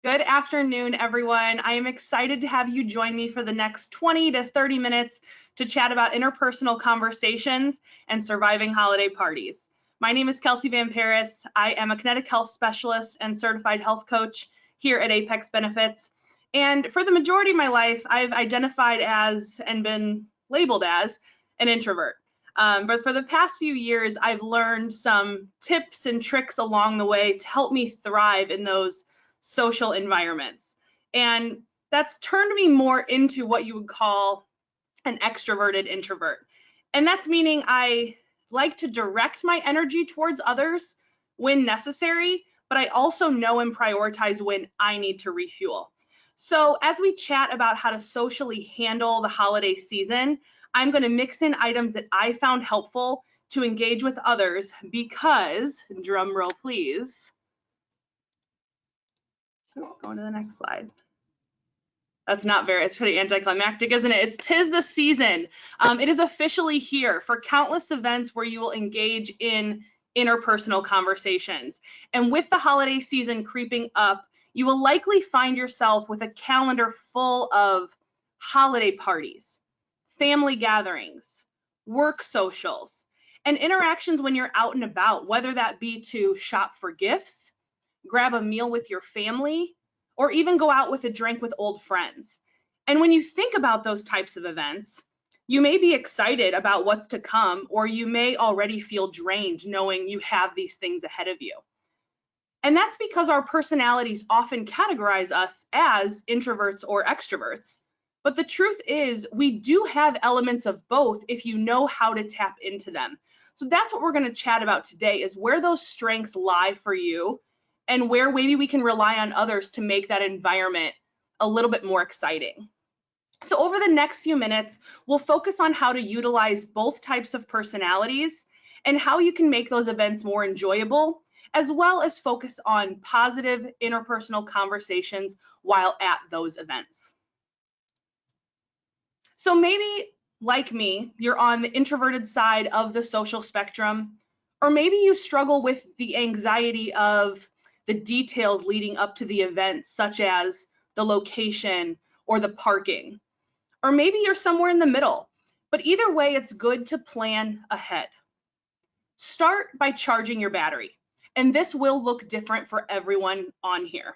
Good afternoon, everyone. I am excited to have you join me for the next 20 to 30 minutes to chat about interpersonal conversations and surviving holiday parties. My name is Kelsey Van Paris. I am a Kinetiq health specialist and certified health coach here at Apex Benefits. And for the majority of my life, I've identified as and been labeled as an introvert. But for the past few years, I've learned some tips and tricks along the way to help me thrive in those social environments. And that's turned me more into what you would call an extroverted introvert. And that's meaning I like to direct my energy towards others when necessary, but I also know and prioritize when I need to refuel. So as we chat about how to socially handle the holiday season, I'm going to mix in items that I found helpful to engage with others because, drum roll please, going to the next slide. That's not very, it's pretty anticlimactic, isn't it? It's 'tis the season. It is officially here for countless events where you will engage in interpersonal conversations. And with the holiday season creeping up, you will likely find yourself with a calendar full of holiday parties, family gatherings, work socials, and interactions when you're out and about, whether that be to shop for gifts, grab a meal with your family, or even go out with a drink with old friends. And when you think about those types of events, you may be excited about what's to come, or you may already feel drained knowing you have these things ahead of you. And that's because our personalities often categorize us as introverts or extroverts. But the truth is, we do have elements of both if you know how to tap into them. So that's what we're going to chat about today, is where those strengths lie for you and where maybe we can rely on others to make that environment a little bit more exciting. So over the next few minutes, we'll focus on how to utilize both types of personalities and how you can make those events more enjoyable, as well as focus on positive interpersonal conversations while at those events. So maybe, like me, you're on the introverted side of the social spectrum, or maybe you struggle with the anxiety of the details leading up to the event, such as the location or the parking. Or maybe you're somewhere in the middle, but either way, it's good to plan ahead. Start by charging your battery, and this will look different for everyone on here.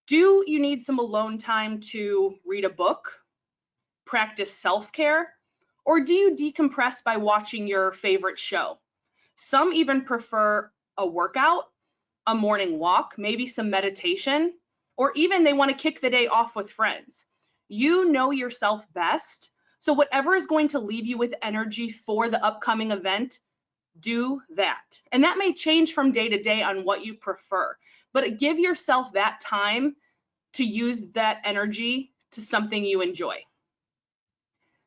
Do you need some alone time to read a book, practice self-care, or do you decompress by watching your favorite show? Some even prefer a workout, a morning walk, maybe some meditation, or even they want to kick the day off with friends. You know yourself best, so whatever is going to leave you with energy for the upcoming event, do that. And that may change from day to day on what you prefer, but give yourself that time to use that energy to something you enjoy.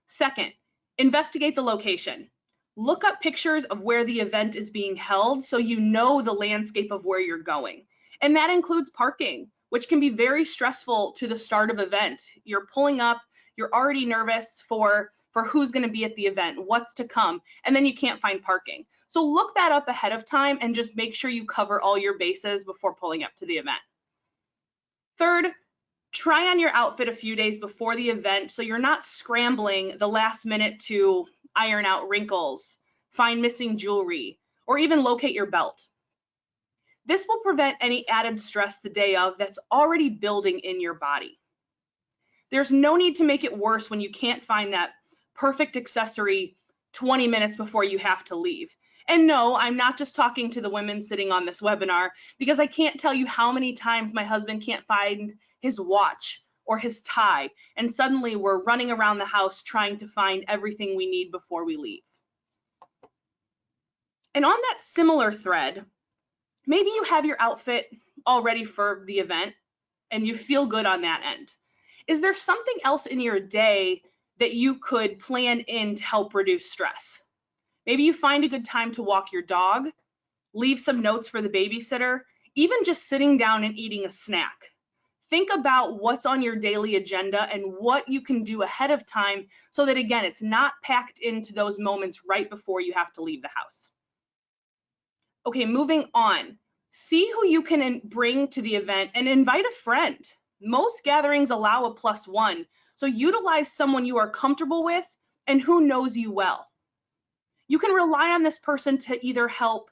Second, investigate the location. Look up pictures of where the event is being held so you know the landscape of where you're going. And that includes parking, which can be very stressful to the start of event. You're pulling up, you're already nervous for who's going to be at the event, what's to come, and then you can't find parking. So look that up ahead of time and just make sure you cover all your bases before pulling up to the event. Third, try on your outfit a few days before the event so you're not scrambling the last minute to iron out wrinkles, find missing jewelry, or even locate your belt. This will prevent any added stress the day of that's already building in your body. There's no need to make it worse when you can't find that perfect accessory 20 minutes before you have to leave. And no, I'm not just talking to the women sitting on this webinar, because I can't tell you how many times my husband can't find his watch or his tie, and suddenly we're running around the house trying to find everything we need before we leave. And on that similar thread, maybe you have your outfit all ready for the event and you feel good on that end. Is there something else in your day that you could plan in to help reduce stress? Maybe you find a good time to walk your dog, leave some notes for the babysitter, even just sitting down and eating a snack. Think about what's on your daily agenda and what you can do ahead of time so that, again, it's not packed into those moments right before you have to leave the house. Okay, moving on. See who you can bring to the event and invite a friend. Most gatherings allow a +1, so utilize someone you are comfortable with and who knows you well. You can rely on this person to either help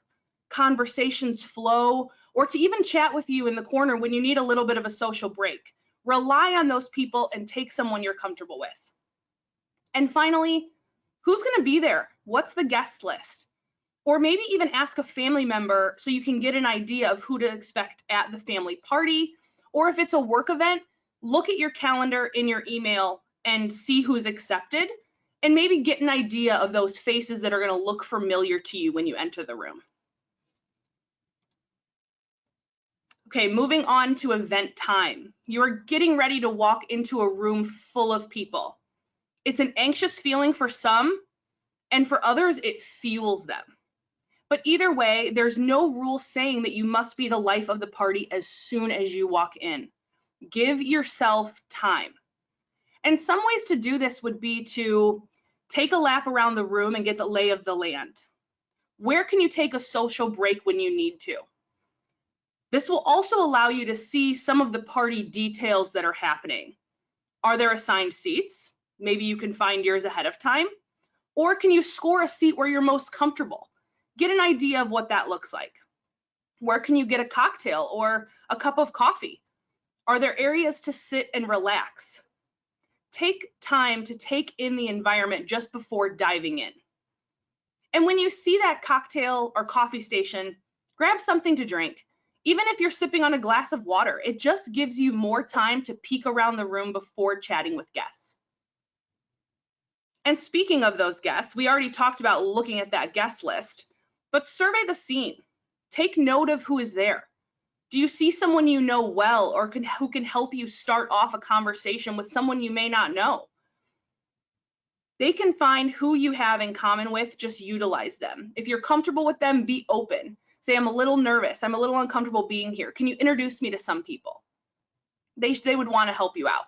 conversations flow or to even chat with you in the corner when you need a little bit of a social break. Rely on those people and take someone you're comfortable with. And finally, who's going to be there? What's the guest list? Or maybe even ask a family member so you can get an idea of who to expect at the family party. Or if it's a work event, look at your calendar in your email and see who's accepted, and maybe get an idea of those faces that are going to look familiar to you when you enter the room. Okay, moving on to event time. You're getting ready to walk into a room full of people. It's an anxious feeling for some, and for others, it fuels them. But either way, there's no rule saying that you must be the life of the party as soon as you walk in. Give yourself time. And some ways to do this would be to take a lap around the room and get the lay of the land. Where can you take a social break when you need to? This will also allow you to see some of the party details that are happening. Are there assigned seats? Maybe you can find yours ahead of time. Or can you score a seat where you're most comfortable? Get an idea of what that looks like. Where can you get a cocktail or a cup of coffee? Are there areas to sit and relax? Take time to take in the environment just before diving in. And when you see that cocktail or coffee station, grab something to drink. Even if you're sipping on a glass of water, it just gives you more time to peek around the room before chatting with guests. And speaking of those guests, we already talked about looking at that guest list, but survey the scene. Take note of who is there. Do you see someone you know well or who can help you start off a conversation with someone you may not know? They can find who you have in common with, just utilize them. If you're comfortable with them, be open. Say, I'm a little nervous, I'm a little uncomfortable being here. Can you introduce me to some people? They would want to help you out.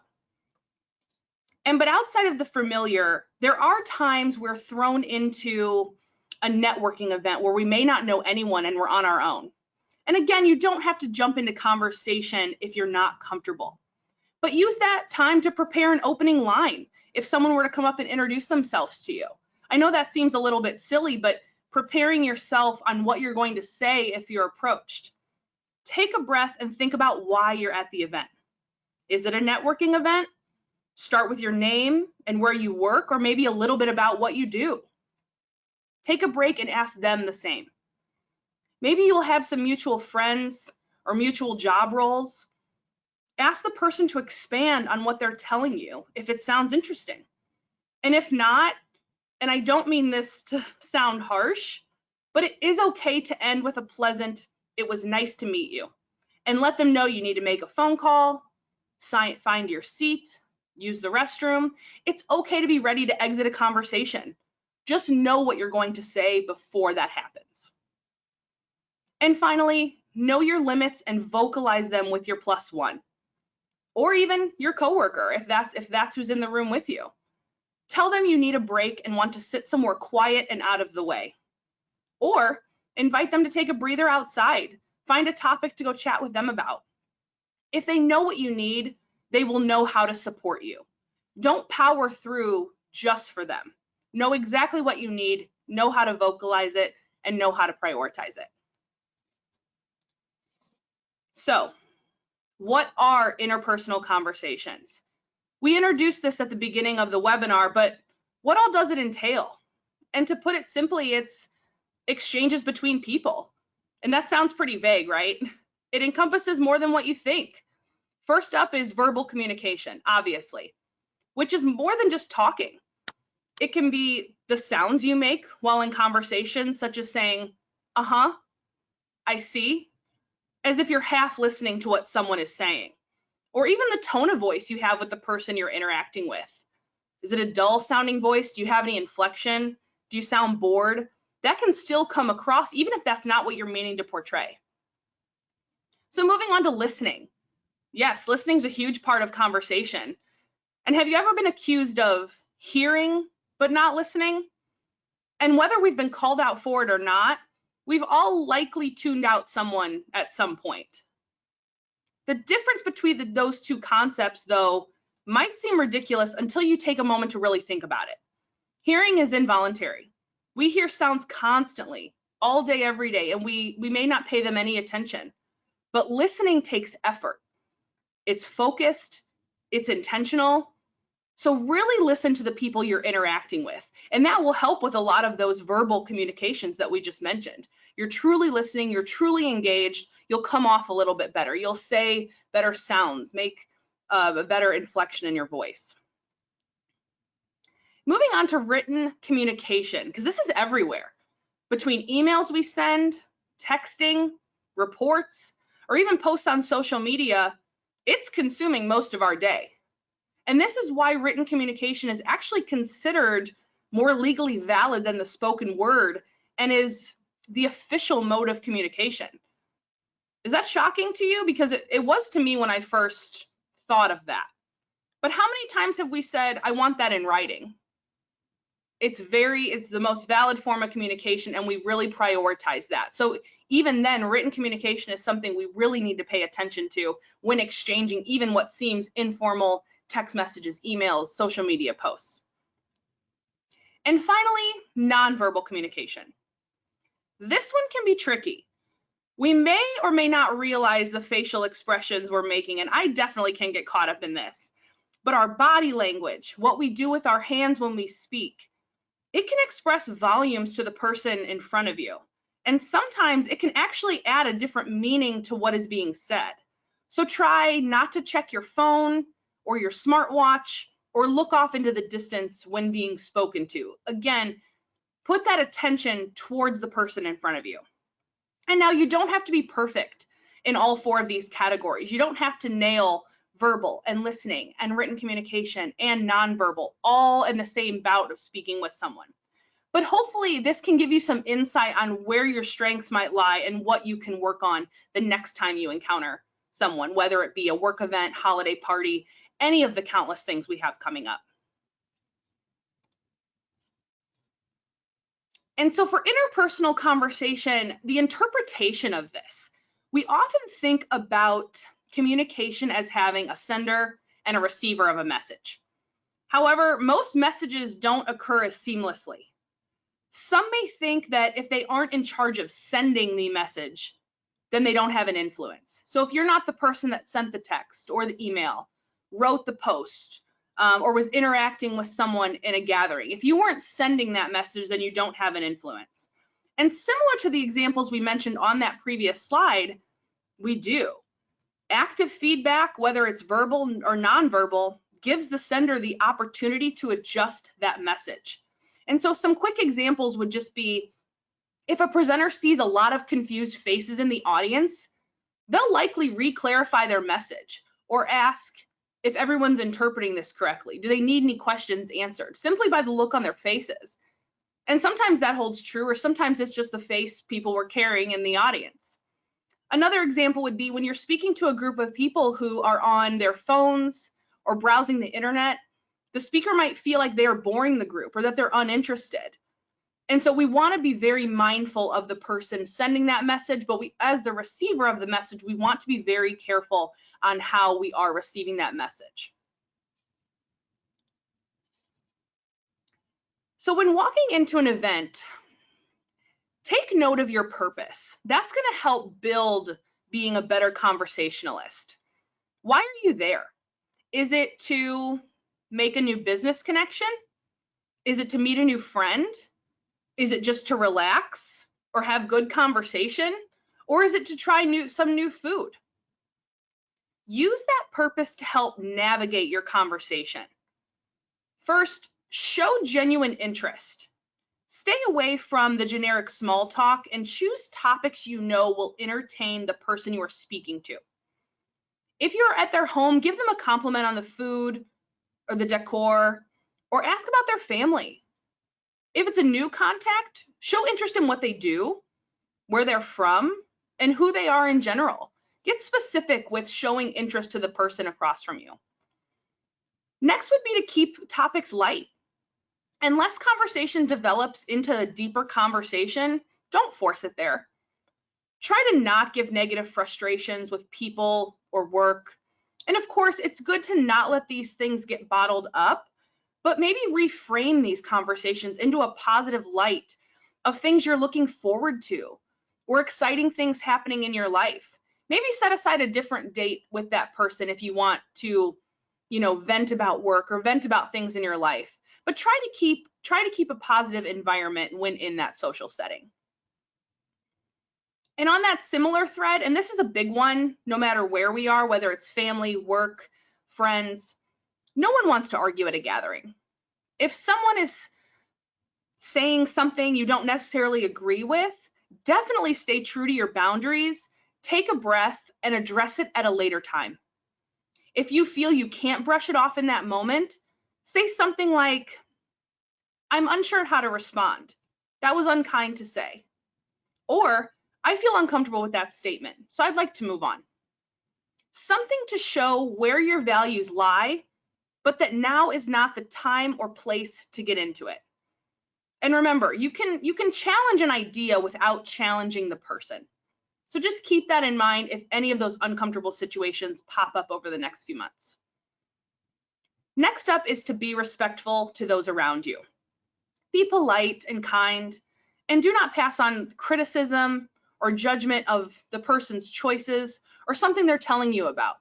But outside of the familiar, there are times we're thrown into a networking event where we may not know anyone and we're on our own. And again, you don't have to jump into conversation if you're not comfortable, but use that time to prepare an opening line if someone were to come up and introduce themselves to you. I know that seems a little bit silly, but preparing yourself on what you're going to say if you're approached. Take a breath and think about why you're at the event. Is it a networking event? Start with your name and where you work, or maybe a little bit about what you do. Take a break and ask them the same. Maybe you'll have some mutual friends or mutual job roles. Ask the person to expand on what they're telling you if it sounds interesting. And if not, and I don't mean this to sound harsh, but it is okay to end with a pleasant, "It was nice to meet you," and let them know you need to make a phone call, find your seat, use the restroom. It's okay to be ready to exit a conversation. Just know what you're going to say before that happens. And finally, know your limits and vocalize them with your +1, or even your coworker if that's who's in the room with you. Tell them you need a break and want to sit somewhere quiet and out of the way. Or invite them to take a breather outside. Find a topic to go chat with them about. If they know what you need, they will know how to support you. Don't power through just for them. Know exactly what you need, know how to vocalize it, and know how to prioritize it. So, what are interpersonal conversations? We introduced this at the beginning of the webinar, but what all does it entail? And to put it simply, it's exchanges between people. And that sounds pretty vague, right? It encompasses more than what you think. First up is verbal communication, obviously, which is more than just talking. It can be the sounds you make while in conversations, such as saying, "Uh-huh," "I see," as if you're half listening to what someone is saying. Or even the tone of voice you have with the person you're interacting with. Is it a dull sounding voice? Do you have any inflection? Do you sound bored? That can still come across even if that's not what you're meaning to portray. So moving on to listening. Yes, listening is a huge part of conversation. And have you ever been accused of hearing but not listening? And whether we've been called out for it or not, We've all likely tuned out someone at some point. The difference between those two concepts, though, might seem ridiculous until you take a moment to really think about it. Hearing is involuntary. We hear sounds constantly, all day, every day, and we may not pay them any attention. But listening takes effort. It's focused, it's intentional. So really listen to the people you're interacting with, and that will help with a lot of those verbal communications that we just mentioned. You're truly listening, you're truly engaged, you'll come off a little bit better. You'll say better sounds, make a better inflection in your voice. Moving on to written communication, because this is everywhere. Between emails we send, texting, reports, or even posts on social media, it's consuming most of our day. And this is why written communication is actually considered more legally valid than the spoken word and is the official mode of communication. Is that shocking to you? Because it was to me when I first thought of that. But how many times have we said, I want that in writing? It's the most valid form of communication, and we really prioritize that. So even then, written communication is something we really need to pay attention to when exchanging even what seems informal text messages, emails, social media posts. And finally, nonverbal communication. This one can be tricky. We may or may not realize the facial expressions we're making, and I definitely can get caught up in this. But our body language, what we do with our hands when we speak, it can express volumes to the person in front of you. And sometimes it can actually add a different meaning to what is being said. So try not to check your phone or your smartwatch or look off into the distance when being spoken to. Again, put that attention towards the person in front of you. And now you don't have to be perfect in all four of these categories. You don't have to nail verbal and listening and written communication and nonverbal all in the same bout of speaking with someone. But hopefully this can give you some insight on where your strengths might lie and what you can work on the next time you encounter someone, whether it be a work event, holiday party, any of the countless things we have coming up. And so for interpersonal conversation, the interpretation of this, we often think about communication as having a sender and a receiver of a message. However, most messages don't occur as seamlessly. Some may think that if they aren't in charge of sending the message, then they don't have an influence. So if you're not the person that sent the text or the email, wrote the post, or was interacting with someone in a gathering, if you weren't sending that message, then you don't have an influence. And similar to the examples we mentioned on that previous slide, we do. Active feedback, whether it's verbal or nonverbal, gives the sender the opportunity to adjust that message. And so some quick examples would just be, if a presenter sees a lot of confused faces in the audience, they'll likely re-clarify their message or ask if everyone's interpreting this correctly. Do they need any questions answered? Simply by the look on their faces. And sometimes that holds true, or sometimes it's just the face people were carrying in the audience. Another example would be when you're speaking to a group of people who are on their phones or browsing the internet, the speaker might feel like they are boring the group or that they're uninterested. And so we want to be very mindful of the person sending that message, but as the receiver of the message, we want to be very careful on how we are receiving that message. So when walking into an event, take note of your purpose. That's going to help build being a better conversationalist. Why are you there? Is it to make a new business connection? Is it to meet a new friend? Is it just to relax or have good conversation? Or is it to try some new food? Use that purpose to help navigate your conversation. First, show genuine interest. Stay away from the generic small talk and choose topics you know will entertain the person you are speaking to. If you're at their home, give them a compliment on the food or the decor, or ask about their family. If it's a new contact, show interest in what they do, where they're from, and who they are in general. Get specific with showing interest to the person across from you. Next would be to keep topics light. Unless conversation develops into a deeper conversation, Don't force it there. Try to not give negative frustrations with people or work. And of course, it's good to not let these things get bottled up, but maybe reframe these conversations into a positive light of things you're looking forward to or exciting things happening in your life. Maybe set aside a different date with that person if you want to, vent about work or vent about things in your life. But try to keep a positive environment when in that social setting. And on that similar thread, and this is a big one, no matter where we are, whether it's family, work, friends, no one wants to argue at a gathering. If someone is saying something you don't necessarily agree with, definitely stay true to your boundaries, take a breath, and address it at a later time. If you feel you can't brush it off in that moment, say something like, "I'm unsure how to respond. That was unkind to say." Or, "I feel uncomfortable with that statement, so I'd like to move on." Something to show where your values lie, but that now is not the time or place to get into it. And remember, you can challenge an idea without challenging the person. So just keep that in mind if any of those uncomfortable situations pop up over the next few months. Next up is to be respectful to those around you. Be polite and kind, and do not pass on criticism or judgment of the person's choices or something they're telling you about.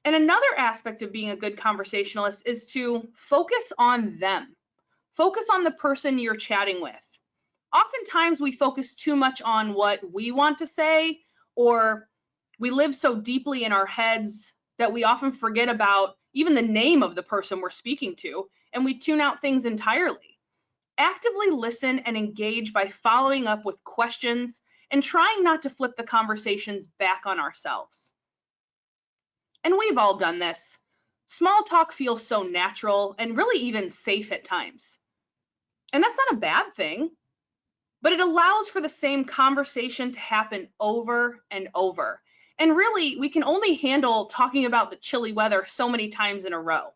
And another aspect of being a good conversationalist is to focus on them. Focus on the person you're chatting with. Oftentimes we focus too much on what we want to say, or we live so deeply in our heads that we often forget about even the name of the person we're speaking to, and we tune out things entirely. Actively listen and engage by following up with questions and trying not to flip the conversations back on ourselves. And we've all done this. Small talk feels so natural and really even safe at times. And that's not a bad thing, but it allows for the same conversation to happen over and over. And really, we can only handle talking about the chilly weather so many times in a row.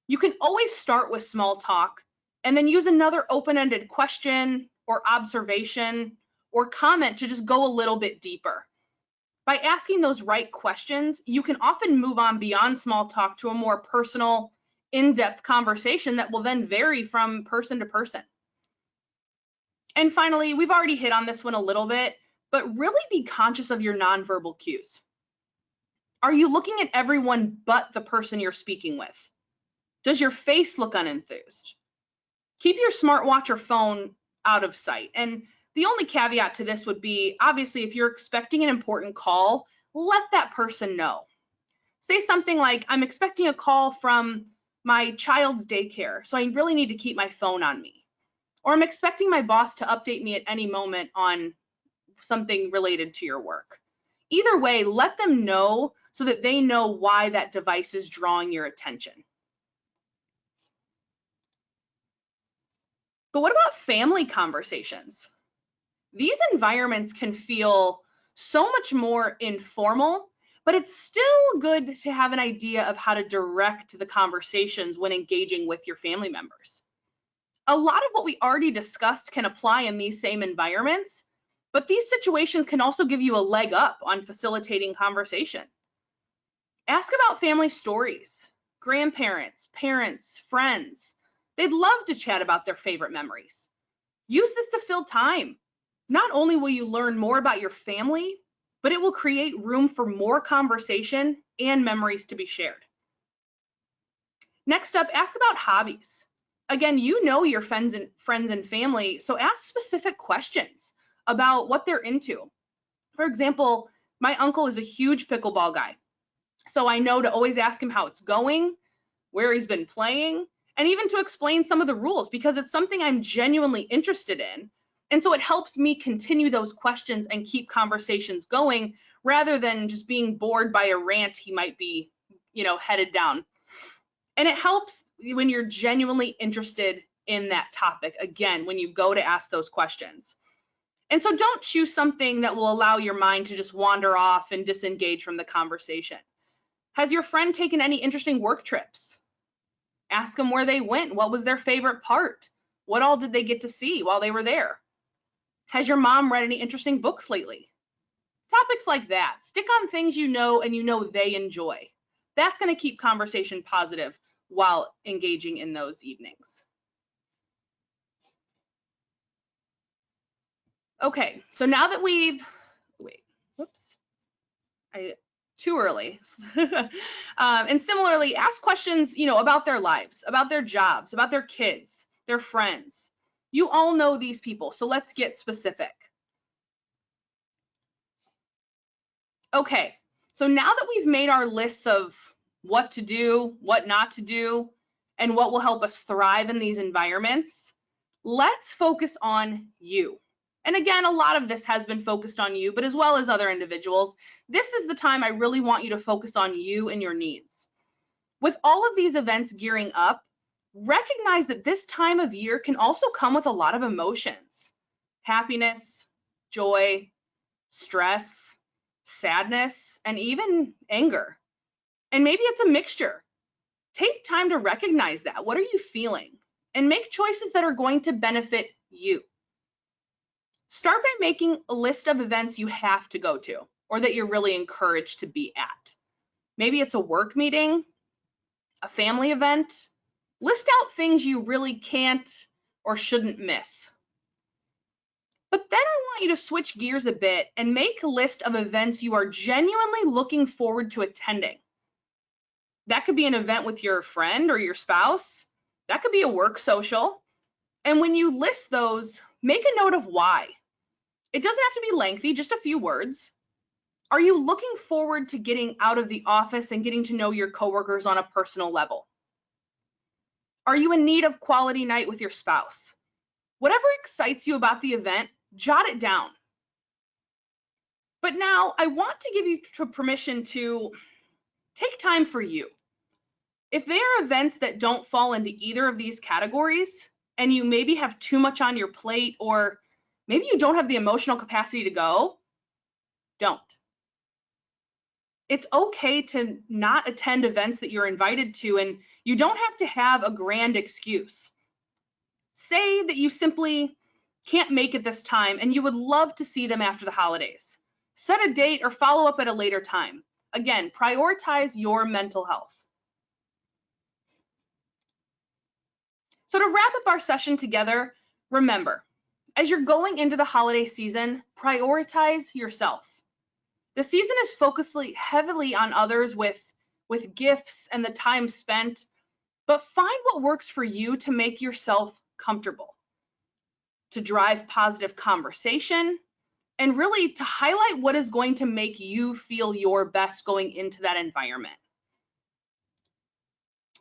You can always start with small talk and then use another open-ended question or observation or comment to just go a little bit deeper. By asking those right questions, you can often move on beyond small talk to a more personal, in-depth conversation that will then vary from person to person. And finally, we've already hit on this one a little bit, but really be conscious of your nonverbal cues. Are you looking at everyone but the person you're speaking with? Does your face look unenthused? Keep your smartwatch or phone out of sight. And the only caveat to this would be, obviously, if you're expecting an important call, let that person know. Say something like, "I'm expecting a call from my child's daycare, so I really need to keep my phone on me." Or, "I'm expecting my boss to update me at any moment on something related to your work." Either way, let them know so that they know why that device is drawing your attention. But what about family conversations? These environments can feel so much more informal, but it's still good to have an idea of how to direct the conversations when engaging with your family members. A lot of what we already discussed can apply in these same environments, but these situations can also give you a leg up on facilitating conversation. Ask about family stories, grandparents, parents, friends. They'd love to chat about their favorite memories. Use this to fill time. Not only will you learn more about your family, but it will create room for more conversation and memories to be shared. Next up, ask about hobbies. Again, you know your friends and family, so ask specific questions about what they're into. For example, my uncle is a huge pickleball guy, so I know to always ask him how it's going, where he's been playing, and even to explain some of the rules because it's something I'm genuinely interested in. And so it helps me continue those questions and keep conversations going rather than just being bored by a rant he might be, headed down. And it helps when you're genuinely interested in that topic, again, when you go to ask those questions. And so don't choose something that will allow your mind to just wander off and disengage from the conversation. Has your friend taken any interesting work trips? Ask them where they went. What was their favorite part? What all did they get to see while they were there? Has your mom read any interesting books lately? Topics like that. Stick on things you know and you know they enjoy. That's going to keep conversation positive while engaging in those evenings. Okay, so now that we've, too early. And similarly, ask questions, about their lives, about their jobs, about their kids, their friends. You all know these people, so let's get specific. Okay, so now that we've made our lists of what to do, what not to do, and what will help us thrive in these environments, let's focus on you. And again, a lot of this has been focused on you, but as well as other individuals, this is the time I really want you to focus on you and your needs. With all of these events gearing up, recognize that this time of year can also come with a lot of emotions: happiness, joy, stress, sadness, and even anger. And maybe it's a mixture. Take time to recognize that. What are you feeling? And make choices that are going to benefit you. Start by making a list of events you have to go to or that you're really encouraged to be at. Maybe it's a work meeting, a family event. List out things you really can't or shouldn't miss. But then I want you to switch gears a bit and make a list of events you are genuinely looking forward to attending. That could be an event with your friend or your spouse. That could be a work social. And when you list those, make a note of why. It doesn't have to be lengthy, just a few words. Are you looking forward to getting out of the office and getting to know your coworkers on a personal level? Are you in need of quality night with your spouse? Whatever excites you about the event, jot it down. But now I want to give you permission to take time for you. If there are events that don't fall into either of these categories, and you maybe have too much on your plate, or maybe you don't have the emotional capacity to go, don't. It's okay to not attend events that you're invited to, and you don't have to have a grand excuse. Say that you simply can't make it this time and you would love to see them after the holidays. Set a date or follow up at a later time. Again, prioritize your mental health. So to wrap up our session together, remember, as you're going into the holiday season, prioritize yourself. The season is focusing heavily on others with gifts and the time spent, but find what works for you to make yourself comfortable, to drive positive conversation, and really to highlight what is going to make you feel your best going into that environment.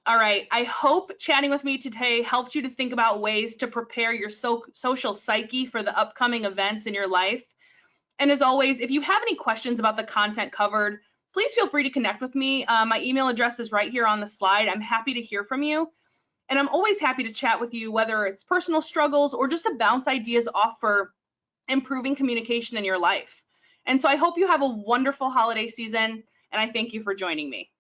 All right, I hope chatting with me today helped you to think about ways to prepare your social psyche for the upcoming events in your life. And as always, if you have any questions about the content covered, please feel free to connect with me. My email address is right here on the slide. I'm happy to hear from you. And I'm always happy to chat with you, whether it's personal struggles or just to bounce ideas off for improving communication in your life. And so I hope you have a wonderful holiday season, and I thank you for joining me.